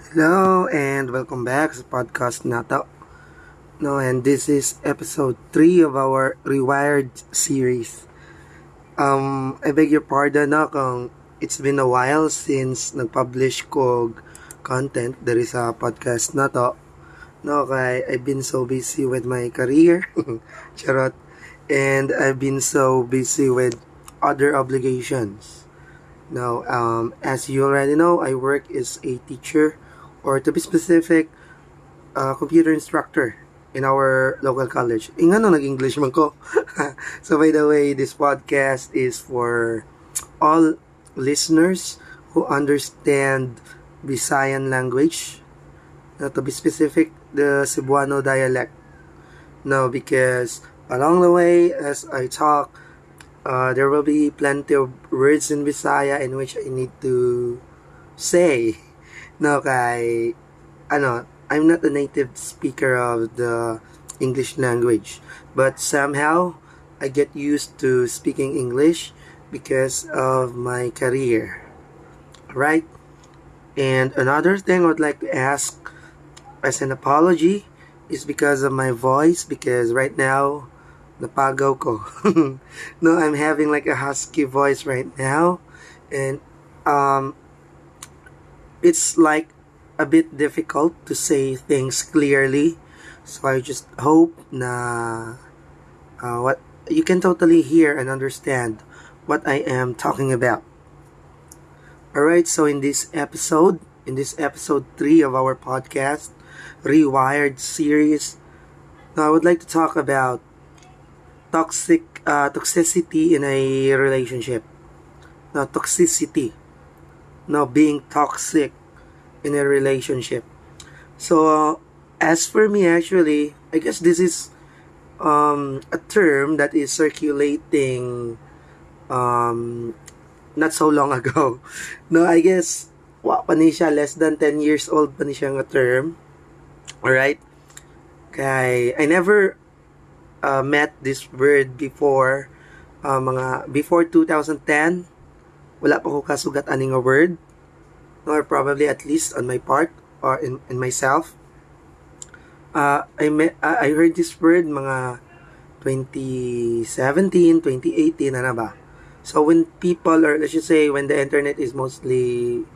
Hello and welcome back sa podcast na to. No, and this is episode 3 of our Rewired series. I beg your pardon no kung it's been a while since nag-publish ko content there is a podcast na to. No, kay I've been so busy with my career. Charot. And I've been so busy with other obligations. Now, as you already know, I work as a teacher, or to be specific, computer instructor in our local college. Nga no, nag-English man ko. So by the way, this podcast is for all listeners who understand Visayan language. To be specific, the Cebuano dialect. No, because along the way, as I talk, there will be plenty of words in Visaya in which I need to say. No, kay I'm not a native speaker of the English language, but somehow I get used to speaking English because of my career. Right? And another thing I would like to ask as an apology is because of my voice, because right now napagaw ko. No, I'm having like a husky voice right now, and um it's like a bit difficult to say things clearly. So I just hope na what you can totally hear and understand what I am talking about. Alright, so in this episode 3 of our podcast, Rewired series, now I would like to talk about toxicity in a relationship. Now, toxicity. Now, being toxic in a relationship. So, as for me, actually, I guess this is a term that is circulating um, not so long ago. No, I guess, pa ni siya, less than 10 years old pa ni siya nga term. Alright? Kay, I never met this word before, before 2010. Wala pa ko kasugat aning nga word, or probably at least on my part or in myself. I heard this word mga 2017, 2018 na ba. So when people, or let's just say when the internet is mostly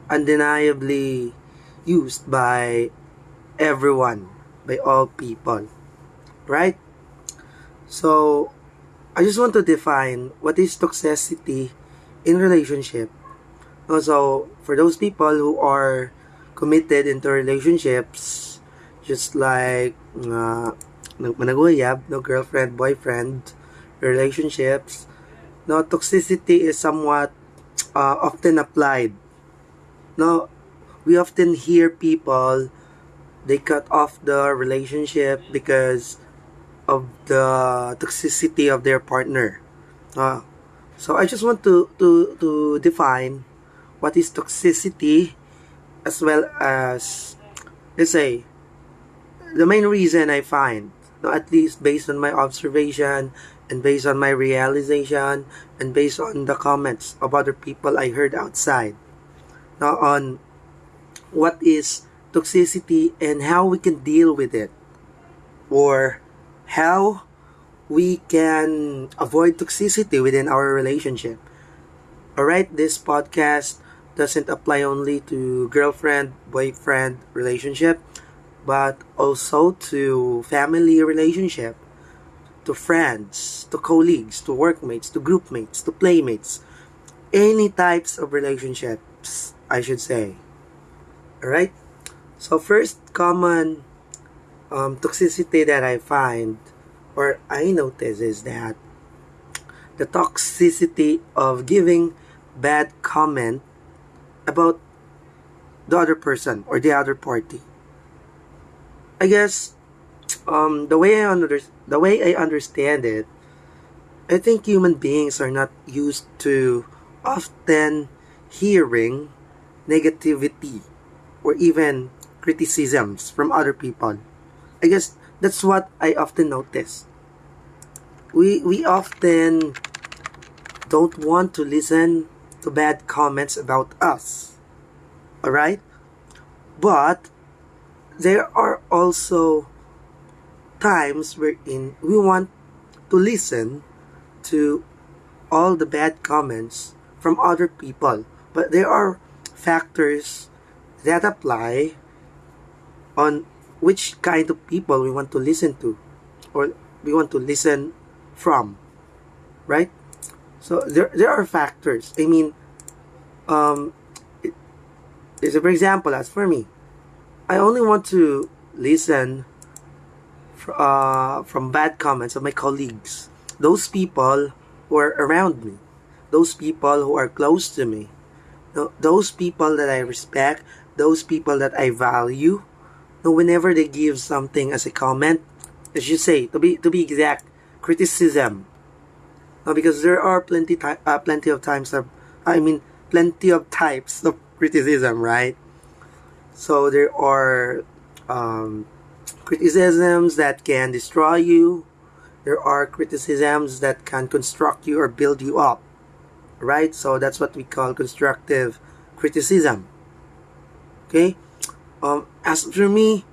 undeniably used by everyone, by all people, right? So I just want to define what is toxicity in relationship. Also, for those people who are committed into relationships, just like managuyab, no, girlfriend, boyfriend relationships, no, toxicity is somewhat often applied. No, we often hear people, they cut off the relationship because of the toxicity of their partner. So I just want to define what is toxicity, as well as, let's say, the main reason I find, no, at least based on my observation and based on my realization and based on the comments of other people I heard outside, now on what is toxicity and how we can deal with it, or how we can avoid toxicity within our relationship. Alright, this podcast doesn't apply only to girlfriend, boyfriend relationship, but also to family relationship, to friends, to colleagues, to workmates, to groupmates, to playmates, any types of relationships, I should say. Alright? So first common toxicity that I find, or I notice, is that the toxicity of giving bad comment about the other person or the other party. I guess the way I understand it, I think human beings are not used to often hearing negativity or even criticisms from other people. I guess that's what I often notice. We often don't want to listen to bad comments about us. Alright? But there are also times wherein we want to listen to all the bad comments from other people. But there are factors that apply on which kind of people we want to listen to or we want to listen from, right? So there are factors. I mean, um, for example, as for me, I only want to listen from bad comments of my colleagues, those people who are around me, those people who are close to me, those people that I respect, those people that I value. Whenever they give something as a comment, as you say, to be exact, criticism. Because there are plenty of times of, I mean, plenty of types of criticism, right? So there are criticisms that can destroy you. There are criticisms that can construct you or build you up, right? So that's what we call constructive criticism. Okay? As for me,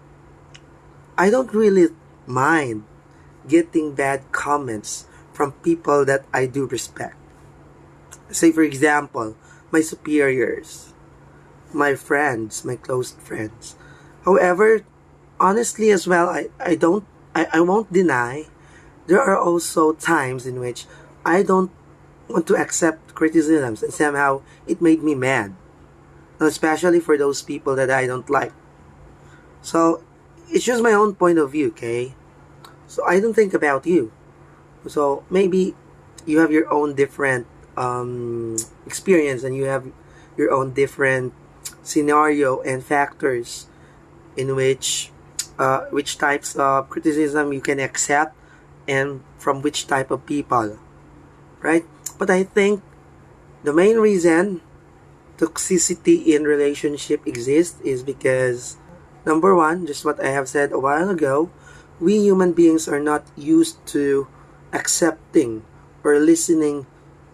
I don't really mind getting bad comments from people that I do respect. Say, for example, my superiors, my friends, my close friends. However, honestly as well, I won't deny there are also times in which I don't want to accept criticisms and somehow it made me mad. Especially for those people that I don't like. So, it's just my own point of view, okay? So, I don't think about you. So, maybe you have your own different experience and you have your own different scenario and factors in which types of criticism you can accept and from which type of people, right? But I think the main reason toxicity in relationship exists is because, number one, just what I have said a while ago, we human beings are not used to accepting or listening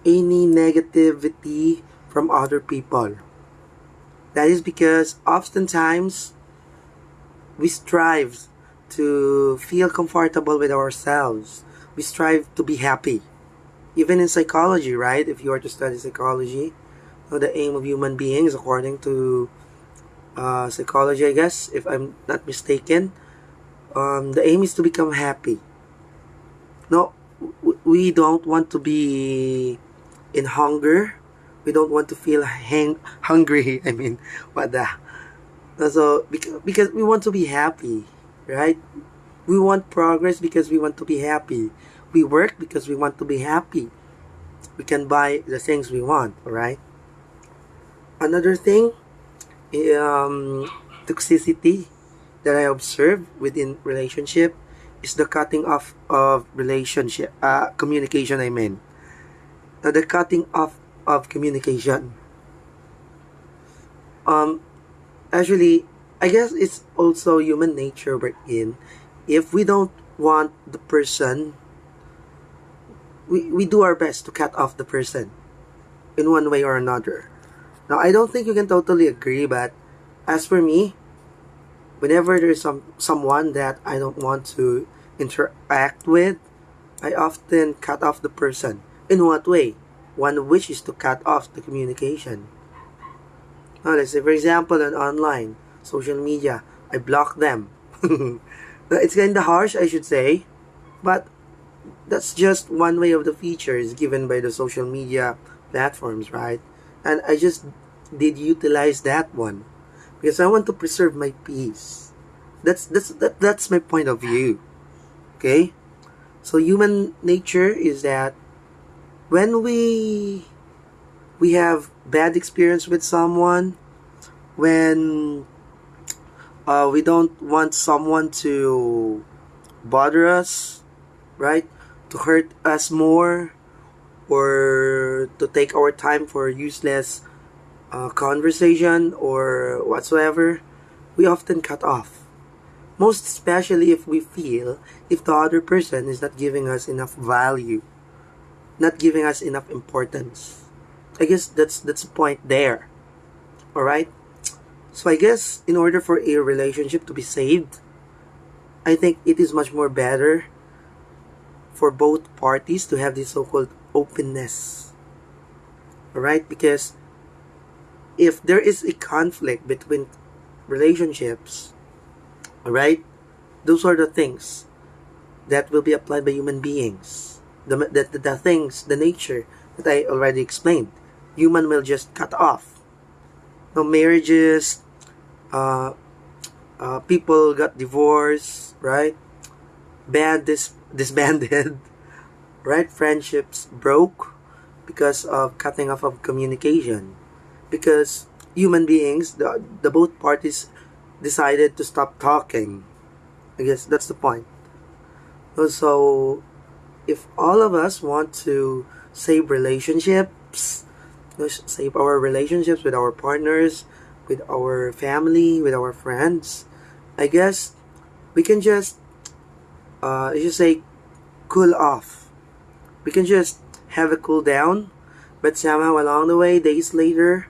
any negativity from other people. That is because oftentimes we strive to feel comfortable with ourselves. We strive to be happy. Even in psychology, right? If you are to study psychology, the aim of human beings, according to psychology, I guess, if I'm not mistaken, the aim is to become happy. No, we don't want to be in hunger. We don't want to feel hungry. I mean, what the? So, because we want to be happy, right? We want progress because we want to be happy. We work because we want to be happy. We can buy the things we want, alright? Another thing, toxicity that I observe within relationship is the cutting off of relationship, communication, I mean. The cutting off of communication. Actually, I guess it's also human nature we're in. If we don't want the person, we do our best to cut off the person in one way or another. Now, I don't think you can totally agree, but as for me, whenever there's someone that I don't want to interact with, I often cut off the person. In what way? One which is to cut off the communication. Now, let's say, for example, on online, social media, I block them. It's kind of harsh, I should say, but that's just one way of the features given by the social media platforms, right? And I just did utilize that one because I want to preserve my peace. That's my point of view. Okay? So human nature is that when we have bad experience with someone, when we don't want someone to bother us, right? To hurt us more, or to take our time for useless conversation or whatsoever, we often cut off. Most especially if we feel if the other person is not giving us enough value, not giving us enough importance. I guess that's the point there. Alright? So I guess in order for a relationship to be saved, I think it is much more better for both parties to have this so-called openness. Alright? Because if there is a conflict between relationships, alright, those are the things that will be applied by human beings. The things, the nature that I already explained. Human will just cut off. No marriages, people got divorced, right? Disbanded, right? Friendships broke because of cutting off of communication. Because human beings, the both parties decided to stop talking. I guess that's the point. So, if all of us want to save relationships, save our relationships with our partners, with our family, with our friends, I guess we can just, say, cool off. We can just have a cool down, but somehow along the way, days later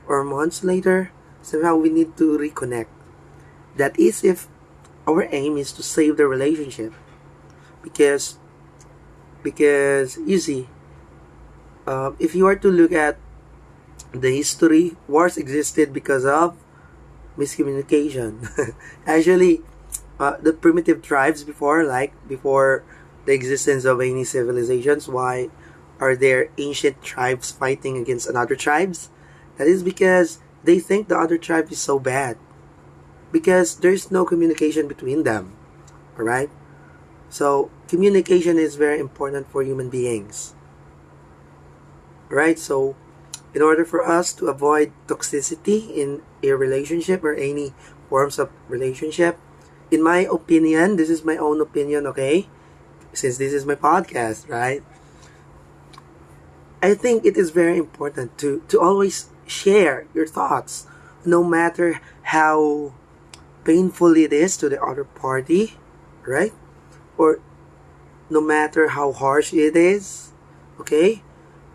or months later, somehow we need to reconnect. That is if our aim is to save the relationship. Because you see, if you are to look at the history, wars existed because of miscommunication. Actually, the primitive tribes before the existence of any civilizations, why are there ancient tribes fighting against another tribes? That is because they think the other tribe is so bad. Because there's no communication between them. Alright? So, communication is very important for human beings. Right? So, in order for us to avoid toxicity in a relationship or any forms of relationship, in my opinion, this is my own opinion, okay? Since this is my podcast, right? I think it is very important to always share your thoughts, no matter how painful it is to the other party, right? Or no matter how harsh it is, okay?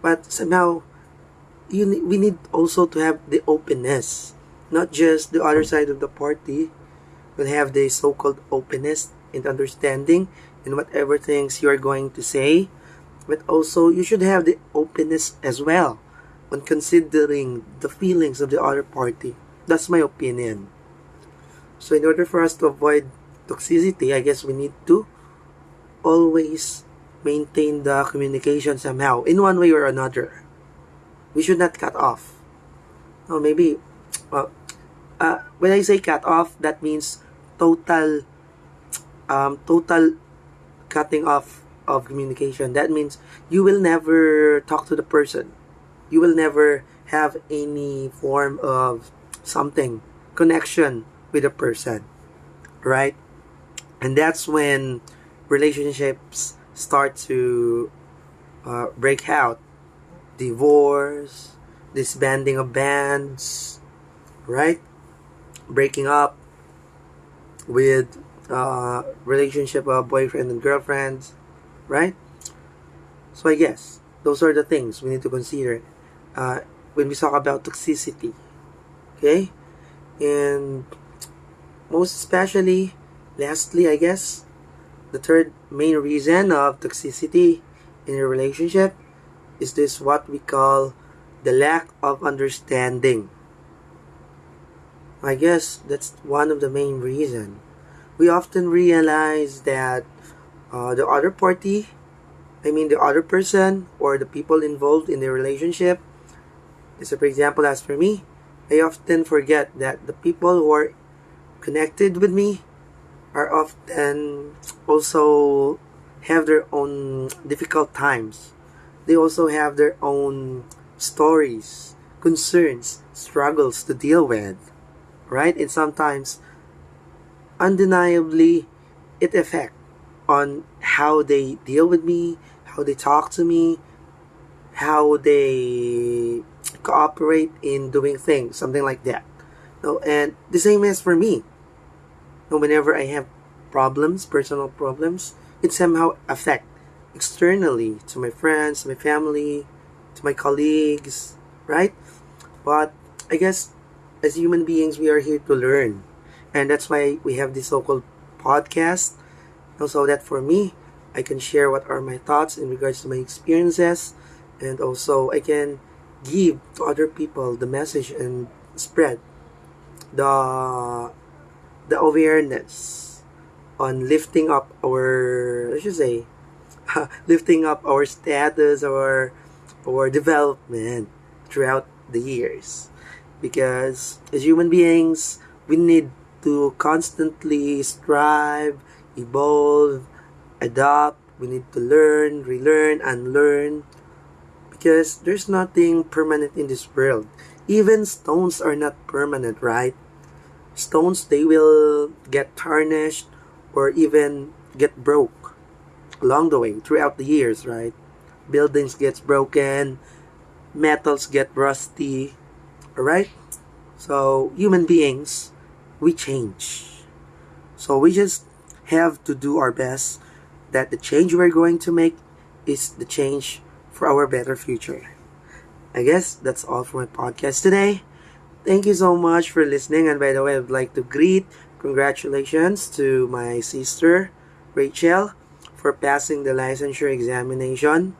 But somehow, we need also to have the openness. Not just the other side of the party will have the so-called openness and understanding in whatever things you are going to say, but also you should have the openness as well when considering the feelings of the other party. That's my opinion. So in order for us to avoid toxicity, I guess we need to always maintain the communication somehow, in one way or another. We should not cut off. Or maybe, when I say cut off, that means total cutting off of communication. That means you will never talk to the person. You will never have any form of connection with a person, right? And that's when relationships start to break out. Divorce, disbanding of bands, right? Breaking up with relationship of boyfriend and girlfriends, right? So I guess those are the things we need to consider when we talk about toxicity, okay? And most especially, lastly, I guess, the third main reason of toxicity in a relationship is this what we call the lack of understanding. I guess that's one of the main reasons. We often realize that the other party, the other person or the people involved in the relationship, so for example, as for me, I often forget that the people who are connected with me are often also have their own difficult times. They also have their own stories, concerns, struggles to deal with, right? And sometimes, undeniably, it affects on how they deal with me, how they talk to me, how they cooperate in doing things, something like that. No, and the same as for me. No, whenever I have problems, personal problems, it somehow affects externally to my friends, to my family, to my colleagues, right? But I guess as human beings, we are here to learn. And that's why we have this so-called podcast. So that for me, I can share what are my thoughts in regards to my experiences. And also, I can give to other people the message and spread the awareness on lifting up our, let's just say, lifting up our status or development throughout the years. Because as human beings, we need to constantly strive, evolve, adapt. We need to learn, relearn, unlearn. Because there's nothing permanent in this world. Even stones are not permanent, right? Stones, they will get tarnished or even get broke along the way throughout the years, right? Buildings gets broken, metals get rusty, alright? So human beings, we change. So we just have to do our best that the change we're going to make is the change for our better future. I guess that's all for my podcast today. Thank you so much for listening. And by the way, I'd like to greet congratulations to my sister, Rachel, for passing the licensure examination.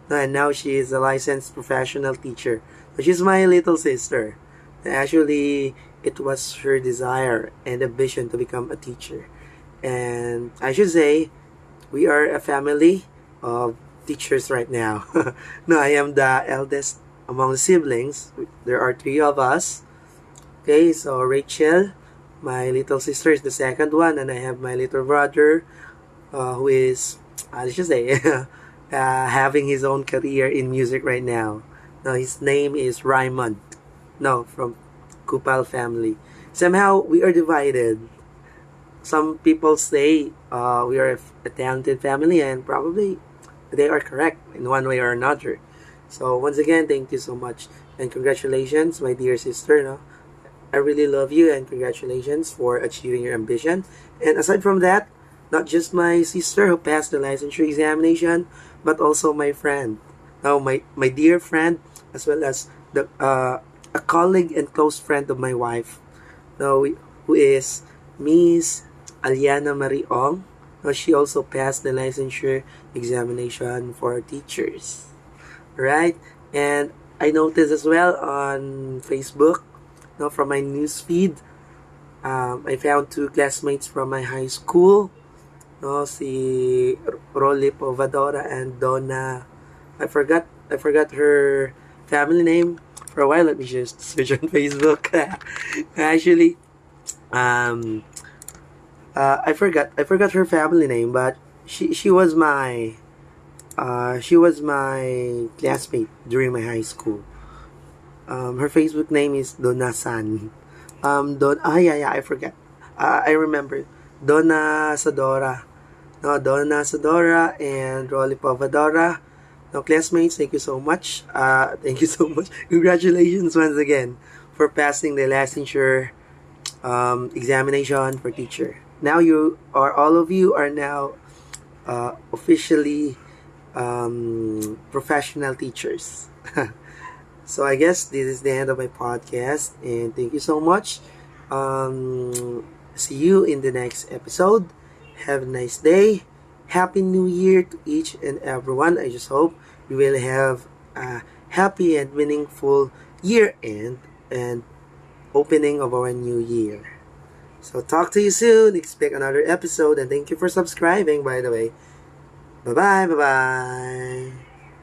And now she is a licensed professional teacher. So she's my little sister. Actually, it was her desire and ambition to become a teacher. And I should say, we are a family of teachers right now. No, I am the eldest among the siblings. There are 3 of us. Okay, so Rachel, my little sister, is the second one, and I have my little brother, who is, I should say, having his own career in music right now. Now, his name is Raymond. No, from Kupal family. Somehow, we are divided. Some people say we are a talented family, and probably they are correct in one way or another. So once again, thank you so much and congratulations, my dear sister. No? I really love you and congratulations for achieving your ambition. And aside from that, not just my sister who passed the licensure examination, but also my friend. Now, my dear friend, as well as a colleague and close friend of my wife, now, who is Miss Aliana Marie Ong. Now, she also passed the licensure examination for teachers. Right? And I noticed as well on Facebook, from my news feed, I found 2 classmates from my high school. Si Rolly Povadora and Donna. I forgot her family name for a while. Let me just search on Facebook. Actually, I forgot her family name, but she was my classmate during my high school. Her Facebook name is Donna San. Yeah, I forgot. I remember. Donna Sadora. No, Donna Sadora and Rolly Povadora. Now, classmates, thank you so much. Thank you so much. Congratulations once again for passing the licensure examination for teacher. Now all of you are now officially professional teachers. So I guess this is the end of my podcast, and thank you so much. See you in the next episode. Have a nice day. Happy New Year to each and everyone. I just hope you will have a happy and meaningful year end and opening of our new year. So talk to you soon. Expect another episode, and thank you for subscribing, by the way. Bye-bye.